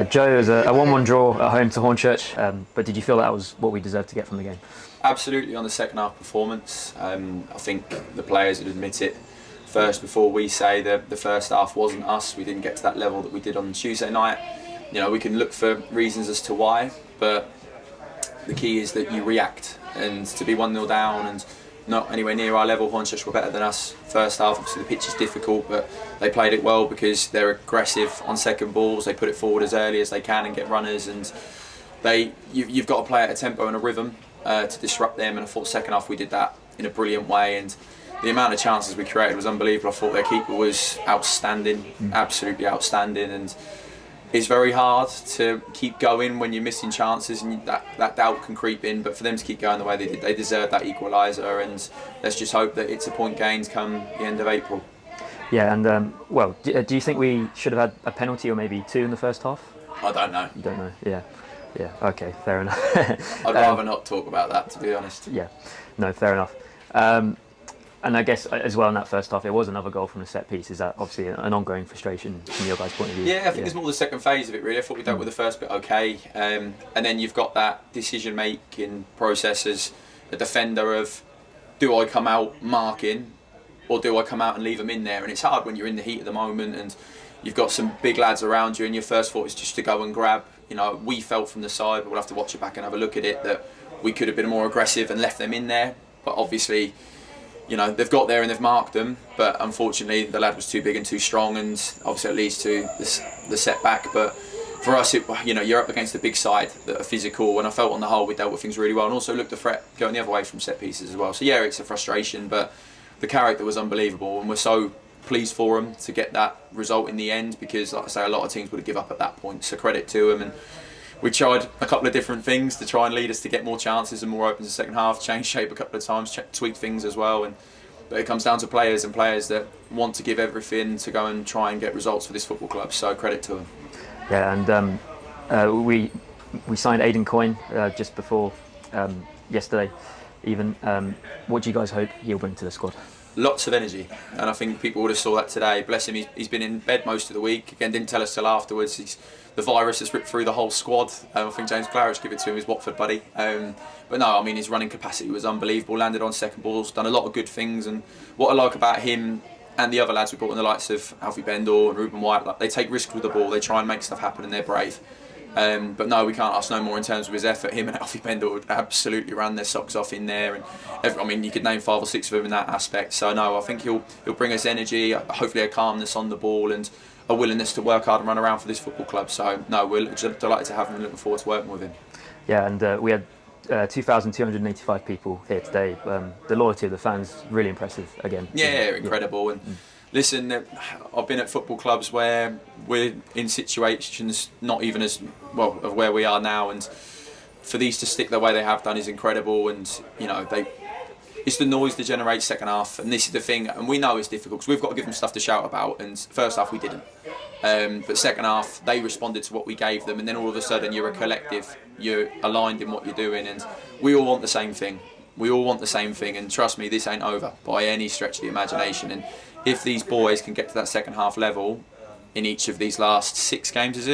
Joe, it was a 1-1 draw at home to Hornchurch, but did you feel that was what we deserved to get from the game? Absolutely, on the second half performance. I think the players would admit it first before we say that the first half wasn't us. We didn't get to that level that we did on Tuesday night. You know, we can look for reasons as to why, but the key is that you react. And to be 1-0 down and not anywhere near our level, Hornchurch were better than us first half. Obviously the pitch is difficult, but they played it well because they're aggressive on second balls. They put it forward as early as they can and get runners, and you've got to play at a tempo and a rhythm to disrupt them. And I thought second half we did that in a brilliant way, and the amount of chances we created was unbelievable. I thought their keeper was outstanding, absolutely outstanding, and it's very hard to keep going when you're missing chances, and that doubt can creep in. But for them to keep going the way they did, they deserve that equaliser, and let's just hope that it's a point gained come the end of April. Yeah, and do you think we should have had a penalty or maybe two in the first half? I don't know. You don't know? Yeah. Okay, fair enough. I'd rather not talk about that, to be honest. Yeah, no, fair enough. And I guess as well in that first half, it was another goal from a set piece. Is that obviously an ongoing frustration from your guys' point of view? Yeah, I think it's more the second phase of it, really. I thought we dealt with the first bit okay. And then you've got that decision-making process as a defender of, do I come out marking or do I come out and leave them in there? And it's hard when you're in the heat of the moment and you've got some big lads around you, and your first thought is just to go and grab. You know, we felt from the side, but we'll have to watch it back and have a look at it, that we could have been more aggressive and left them in there. But obviously, you know, they've got there and they've marked them, but unfortunately the lad was too big and too strong, and obviously it leads to the setback. But for us, you're up against a big side that are physical, and I felt on the whole we dealt with things really well, and also looked the threat going the other way from set pieces as well. So yeah, it's a frustration, but the character was unbelievable, and we're so pleased for them to get that result in the end, because like I say, a lot of teams would have given up at that point, so credit to them. And we tried a couple of different things to try and lead us to get more chances and more opens in the second half, changed shape a couple of times, tweaked things as well. But it comes down to players that want to give everything to go and try and get results for this football club, so credit to them. Yeah, and we signed Aidan Coyne just before yesterday even. What do you guys hope he'll bring to the squad? Lots of energy, and I think people would have saw that today. Bless him, he's been in bed most of the week. Again, didn't tell us till afterwards. The virus has ripped through the whole squad. I think James Claridge gave it to him, his Watford buddy. But no, I mean, his running capacity was unbelievable. Landed on second balls, done a lot of good things. And what I like about him and the other lads we brought in, the likes of Alfie Bendor and Ruben White, like, they take risks with the ball. They try and make stuff happen, and they're brave. But no, we can't ask no more in terms of his effort. Him and Alfie Bendor would absolutely ran their socks off in there, and you could name 5 or 6 of them in that aspect. So no, I think he'll bring us energy, hopefully a calmness on the ball, and a willingness to work hard and run around for this football club. So no, we're delighted to have him and looking forward to working with him. Yeah, and we had 2,285 people here today. The loyalty of the fans, really impressive again. Yeah, incredible. And listen, I've been at football clubs where we're in situations not even as well of where we are now, and for these to stick the way they have done is incredible. And you know, it's the noise that generates second half, and this is the thing, and we know it's difficult because we've got to give them stuff to shout about, and first half we didn't. But second half they responded to what we gave them, and then all of a sudden you're a collective, you're aligned in what you're doing, and we all want the same thing. We all want the same thing, and trust me, this ain't over by any stretch of the imagination. And if these boys can get to that second half level in each of these last 6 games,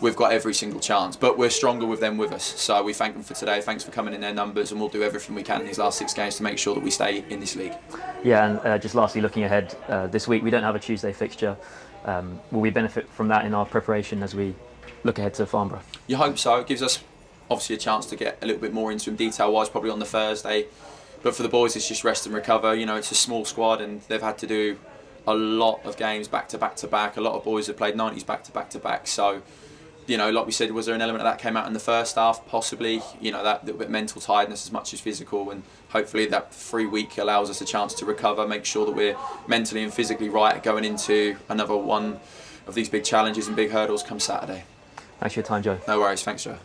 we've got every single chance. But we're stronger with them with us. So we thank them for today. Thanks for coming in their numbers, and we'll do everything we can in these last 6 games to make sure that we stay in this league. Yeah, and just lastly, looking ahead, this week we don't have a Tuesday fixture. Will we benefit from that in our preparation as we look ahead to Farnborough? You hope so. It gives us obviously a chance to get a little bit more into them detail-wise, probably on the Thursday. But for the boys, it's just rest and recover. You know, it's a small squad, and they've had to do a lot of games back to back to back. A lot of boys have played 90s back to back to back. So, you know, like we said, was there an element of that came out in the first half? Possibly. You know, that little bit of mental tiredness as much as physical, and hopefully that free week allows us a chance to recover, make sure that we're mentally and physically right going into another one of these big challenges and big hurdles come Saturday. Thanks for your time, Joe. No worries. Thanks, Joe.